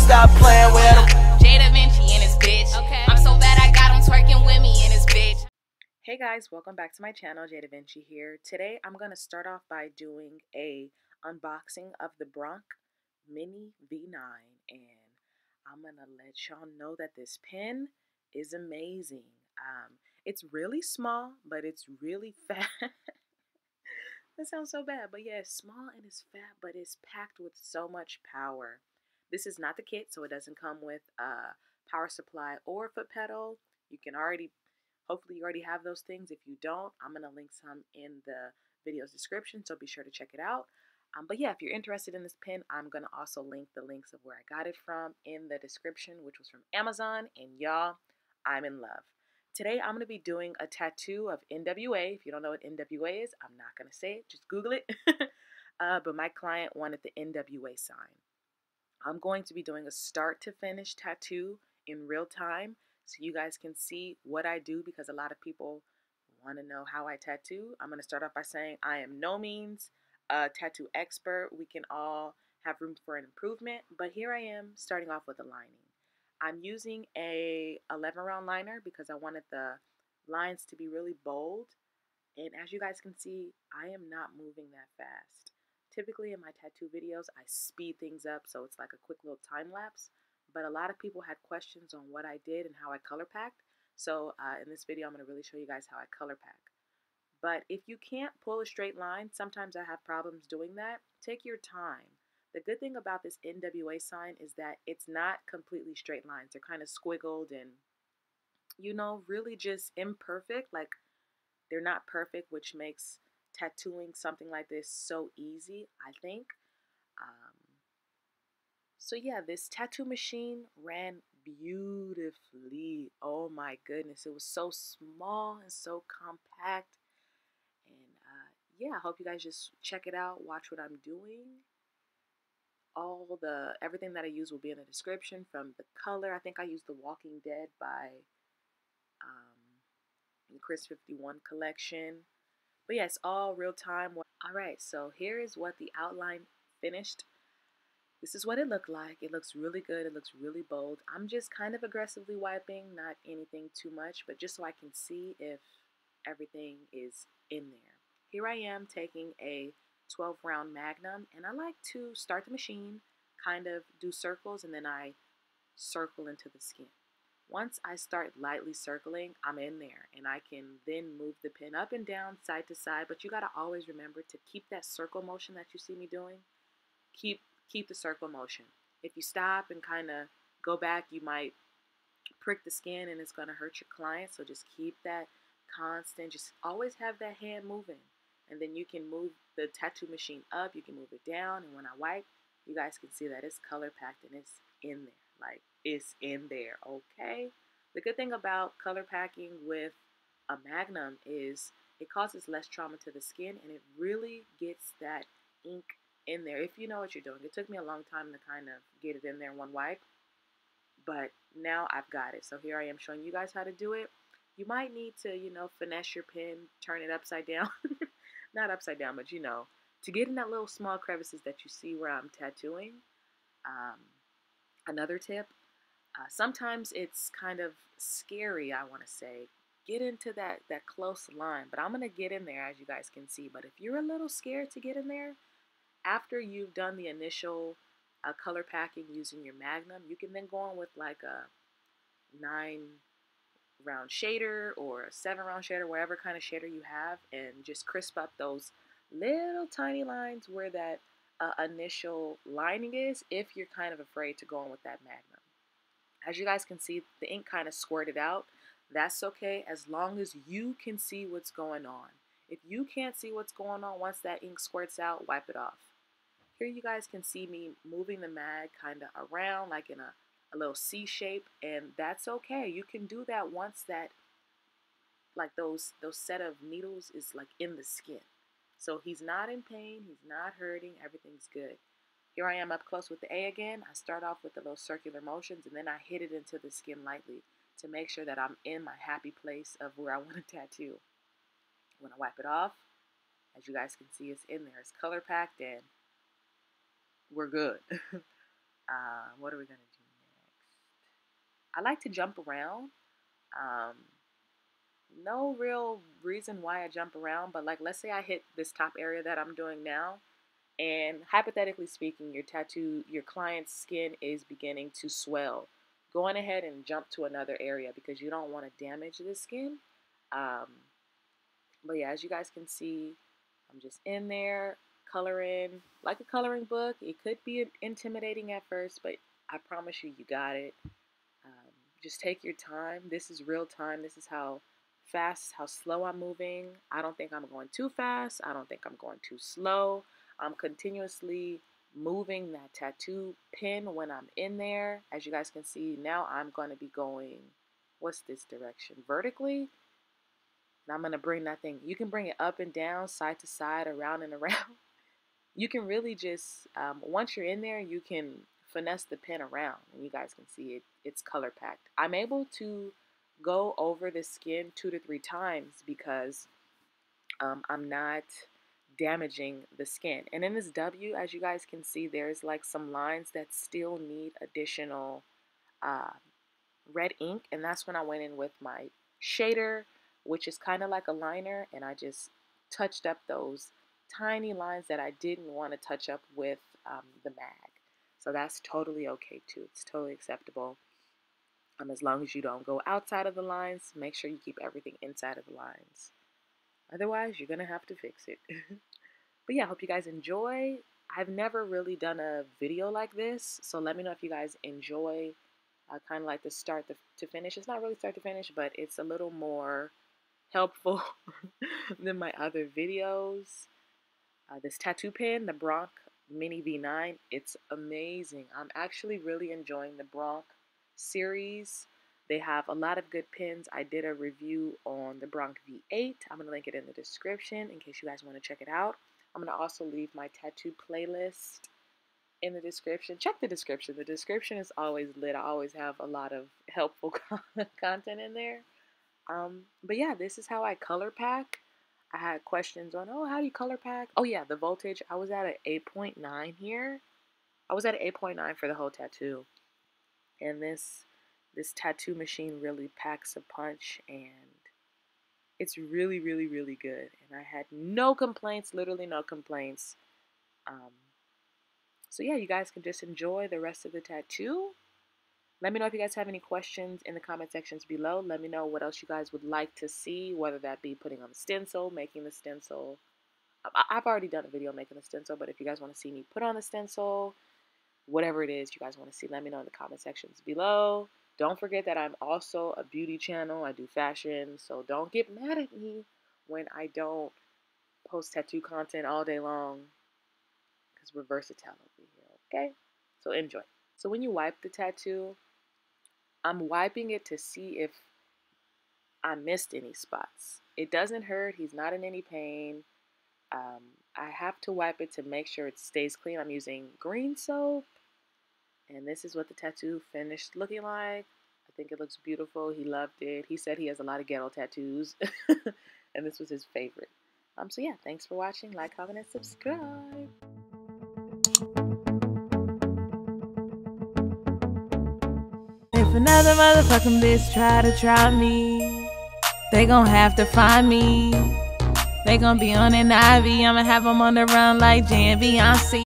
stop playing with him. Jadavinci in his bitch. Okay. I'm so bad I got him twerking with me in his bitch. Hey guys, welcome back to my channel. Jadavinci here. Today I'm going to start off by doing a unboxing of the Bronc Mini V9, and I'm going to let y'all know that this pen is amazing. It's really small, but it's really fat. That sounds so bad, but yeah, it's small and it's fat, but it's packed with so much power. This is not the kit, so it doesn't come with a power supply or foot pedal. You can hopefully you already have those things. If you don't, I'm going to link some in the video's description, so be sure to check it out. But yeah, if you're interested in this pen, I'm going to also link the links of where I got it from in the description, which was from Amazon, and y'all, I'm in love. Today, I'm going to be doing a tattoo of NWA. If you don't know what NWA is, I'm not going to say it. Just Google it. But my client wanted the NWA sign. I'm going to be doing a start to finish tattoo in real time so you guys can see what I do, because a lot of people want to know how I tattoo. I'm going to start off by saying I am no means a tattoo expert. We can all have room for an improvement. But here I am starting off with a lining. I'm using a 11 round liner because I wanted the lines to be really bold. And as you guys can see, I am not moving that fast. Typically in my tattoo videos, I speed things up so it's like a quick little time lapse. But a lot of people had questions on what I did and how I color packed. So in this video, I'm going to really show you guys how I color pack. But if you can't pull a straight line, sometimes I have problems doing that. Take your time. The good thing about this NWA sign is that it's not completely straight lines. They're kind of squiggled and, you know, really just imperfect. Like, they're not perfect, which makes tattooing something like this so easy, I think. So yeah, this tattoo machine ran beautifully. Oh my goodness, it was so small and so compact. And yeah, I hope you guys just check it out, watch what I'm doing. Everything that I use will be in the description, from the color. I think I used The Walking Dead by the Chris 51 collection. But yeah, it's all real time. Alright, so here is what the outline finished. This is what it looked like. It looks really good. It looks really bold. I'm just kind of aggressively wiping, not anything too much, but just so I can see if everything is in there. Here I am taking a 12 round magnum, and I like to start the machine, kind of do circles, and then I circle into the skin. Once I start lightly circling, I'm in there, and I can then move the pen up and down, side to side, but you got to always remember to keep that circle motion that you see me doing. Keep the circle motion. If you stop and kind of go back, you might prick the skin and it's going to hurt your client. So just keep that constant. Just always have that hand moving. And then you can move the tattoo machine up. You can move it down. And when I wipe, you guys can see that it's color packed and it's in there. Like, it's in there, okay? The good thing about color packing with a magnum is it causes less trauma to the skin, and it really gets that ink in there, if you know what you're doing. It took me a long time to kind of get it in there in one wipe, but now I've got it. So here I am showing you guys how to do it. You might need to, you know, finesse your pen, turn it upside down. Not upside down, but you know, to get in that little small crevices that you see where I'm tattooing. Another tip, sometimes it's kind of scary, I want to say. Get into that close line, but I'm going to get in there, as you guys can see. But if you're a little scared to get in there, after you've done the initial color packing using your magnum, you can then go on with like a 9 round shader or a 7 round shader, whatever kind of shader you have, and just crisp up those little tiny lines where that initial lining is, if you're kind of afraid to go on with that magnum. As you guys can see, the ink kind of squirted out. That's okay, as long as you can see what's going on. If you can't see what's going on, once that ink squirts out, wipe it off. Here you guys can see me moving the mag kind of around like in a little C shape, and that's okay. You can do that once that, like those set of needles is like in the skin. So he's not in pain, he's not hurting, everything's good. Here I am up close with the A again. I start off with the little circular motions, and then I hit it into the skin lightly to make sure that I'm in my happy place of where I want to tattoo. When I wipe it off, as you guys can see, it's in there. It's color packed and we're good. What are we going to do I like to jump around. No real reason why I jump around, but like, let's say I hit this top area that I'm doing now, and hypothetically speaking, your client's skin is beginning to swell. Go on ahead and jump to another area because you don't want to damage the skin. But yeah, as you guys can see, I'm just in there coloring like a coloring book. It could be intimidating at first, but I promise you, you got it. Just take your time. This is real time. This is how fast, how slow I'm moving. I don't think I'm going too fast. I don't think I'm going too slow. I'm continuously moving that tattoo pin when I'm in there. As you guys can see, now I'm going to be going, what's this direction? Vertically. And I'm going to bring that thing. You can bring it up and down, side to side, around and around. You can really just, once you're in there, you can finesse the pen around, and you guys can see it's color packed. I'm able to go over the skin 2 to 3 times because I'm not damaging the skin. And in this W, as you guys can see, there's like some lines that still need additional red ink, and that's when I went in with my shader, which is kind of like a liner, and I just touched up those tiny lines that I didn't want to touch up with the mag. So that's totally okay too. It's totally acceptable. As long as you don't go outside of the lines, make sure you keep everything inside of the lines. Otherwise, you're going to have to fix it. But yeah, I hope you guys enjoy. I've never really done a video like this, so let me know if you guys enjoy kind of like the start to finish. It's not really start to finish, but it's a little more helpful than my other videos. This tattoo pen, the Bronc Mini V9, it's amazing. I'm actually really enjoying the Bronc series. They have a lot of good pens. I did a review on the Bronc V8. I'm going to link it in the description in case you guys want to check it out. I'm going to also leave my tattoo playlist in the description. Check the description. The description is always lit. I always have a lot of helpful content in there. But yeah, this is how I color pack. I had questions on, oh, how do you color pack? Oh yeah, the voltage. I was at an 8.9 here. I was at an 8.9 for the whole tattoo. And this tattoo machine really packs a punch, and it's really, really, really good. And I had no complaints, literally no complaints. So yeah, you guys can just enjoy the rest of the tattoo. Let me know if you guys have any questions in the comment sections below. Let me know what else you guys would like to see, whether that be putting on the stencil, making the stencil. I've already done a video making the stencil, but if you guys want to see me put on the stencil, whatever it is you guys want to see, let me know in the comment sections below. Don't forget that I'm also a beauty channel. I do fashion, so don't get mad at me when I don't post tattoo content all day long, because we're versatile over here, okay? So enjoy. So when you wipe the tattoo, I'm wiping it to see if I missed any spots. It doesn't hurt. He's not in any pain. I have to wipe it to make sure it stays clean. I'm using green soap. And this is what the tattoo finished looking like. I think it looks beautiful. He loved it. He said he has a lot of ghetto tattoos. And this was his favorite. So yeah, thanks for watching. Like, comment, and subscribe. If another motherfucking bitch try me, they gon' have to find me. They gon' be on an IV. I'ma have them on the run like Jan Beyonce.